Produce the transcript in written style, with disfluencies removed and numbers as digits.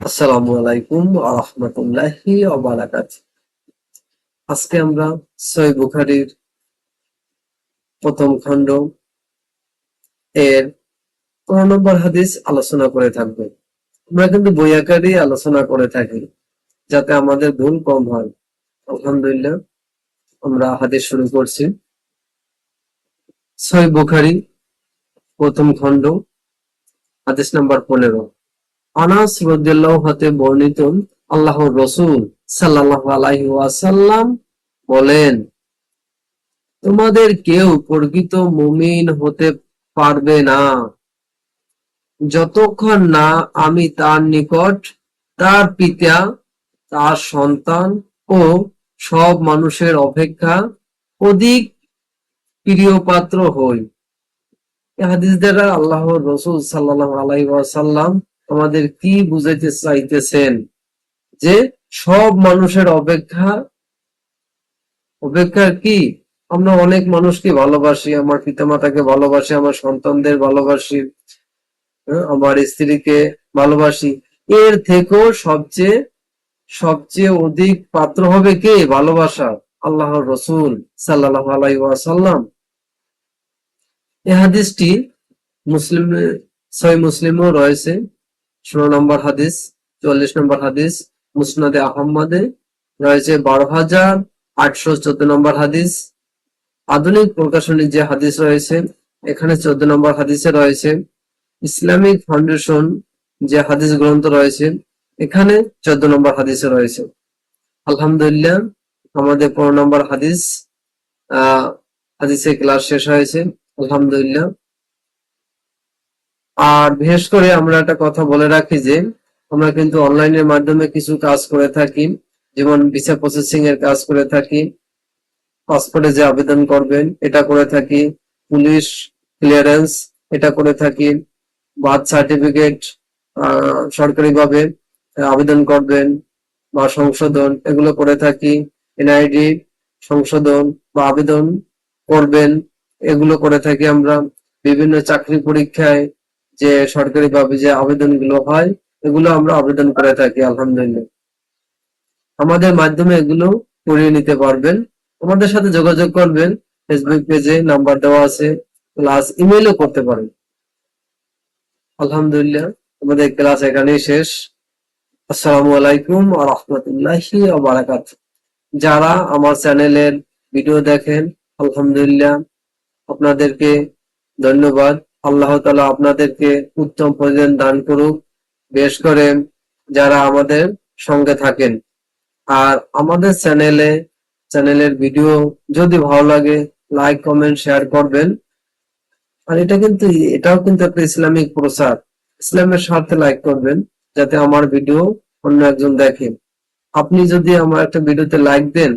আসসালামু আলাইকুম ওয়া রাহমাতুল্লাহি ওয়া বারাকাতুহু। আজকে আমরা সহিহ বুখারীর প্রথম খণ্ড এর ১৫ নম্বর হাদিস আলোচনা করে থাকব। আমরা কিন্তু বই আকারেই আলোচনা করে থাকি যাতে আমাদের ভুল কম হয়। আলহামদুলিল্লাহ, আমরা হাদিস শুরু করছি। সহিহ বুখারী প্রথম খণ্ড হাদিস নাম্বার ১৫। আনাস রাদিয়াল্লাহু হতে বর্ণিত, আল্লাহর রাসূল সাল্লাল্লাহু আলাইহি ওয়াসাল্লাম বলেন, তোমাদের কেউ প্রকৃত মুমিন হতে পারবে না যতক্ষণ না আমি তার নিকট, তার পিতা, তার সন্তান ও সব মানুষের অপেক্ষা অধিক প্রিয়পাত্র হই। এই হাদিস দ্বারা আল্লাহর রাসূল সাল্লাল্লাহু আলাইহি ওয়াসাল্লাম আমাদের কি বুঝাইতে চাইতেছেন? যে সব মানুষের অপেক্ষা কি? আমরা অনেক মানুষকে ভালোবাসি, আমার পিতামাতাকে ভালোবাসি, আমার সন্তানদের ভালোবাসি, আমার স্ত্রীকে ভালোবাসি। এর থেকেও সবচেয়ে সবচেয়ে অধিক পাত্র হবে কে ভালোবাসা? আল্লাহর রাসূল সাল্লাল্লাহু আলাইহি ওয়াসাল্লাম। এই হাদিসটি মুসলিম, সহিহ মুসলিমও রয়েছে 16 নম্বর হাদিস, 44 নম্বর হাদিস, মুসনাদে আহমদে রয়েছে ১২,৮১৪ নম্বর হাদিস। আধুনিক প্রকাশনী যে হাদিস রয়েছে এখানে 14 নম্বর হাদিসে রয়েছে। ইসলামিক ফাউন্ডেশন যে হাদিস গ্রন্থ রয়েছে এখানে 14 নম্বর হাদিসে রয়েছে। আলহামদুলিল্লাহ, আমাদের 15 নম্বর হাদিসে ক্লাস শেষ হয়েছে। আলহামদুলিল্লাহ। আর বিশেষ করে আমরা একটা কথা বলে রাখি যে আমরা কিন্তু অনলাইনের মাধ্যমে কিছু কাজ করে থাকি, যেমন ভিসা প্রসেসিং এর কাজ করে থাকি, পাসপোর্টে যে আবেদন করবেন এটা করে থাকি, পুলিশ ক্লিয়ারেন্স এটা করে থাকি, বার্থ সার্টিফিকেট সরকারিভাবে আবেদন করবেন বা সংশোধন এগুলো করে থাকি, এনআইডি সংশোধন বা আবেদন করবেন এগুলো করে থাকি আমরা। বিভিন্ন চাকরি পরীক্ষায় যে সরকারিভাবে যে আবেদনগুলো হয় এগুলো আমরা আবেদন করে থাকি। আলহামদুলিল্লাহ, আমাদের মাধ্যমে এগুলো করিয়ে নিতে পারবেন। আমাদের সাথে যোগাযোগ করবেন, ফেসবুক পেজে নাম্বার দেওয়া আছে, প্লাস ইমেইলও করতে পারেন। আলহামদুলিল্লাহ, আমাদের ক্লাস এখানেই শেষ। আসসালামু আলাইকুম ওয়া রাহমাতুল্লাহি ওয়া বারাকাতুহু। যারা আমার চ্যানেলের ভিডিও দেখেন, আলহামদুলিল্লাহ, আপনাদেরকে ধন্যবাদ। আল্লাহ তাআলা আপনাদেরকে উত্তম প্রতিদান দান করুক, বিশেষ করে যারা আমাদের সঙ্গে থাকেন। আর আমাদের চ্যানেলের ভিডিও যদি ভালো লাগে লাইক কমেন্ট শেয়ার করবেন। আর এটাও কিন্তু একটা ইসলামিক প্রচার, ইসলামের স্বার্থে লাইক করবেন যাতে আমার ভিডিও অন্য একজন দেখে। আপনি যদি আমার একটা ভিডিওতে লাইক দেন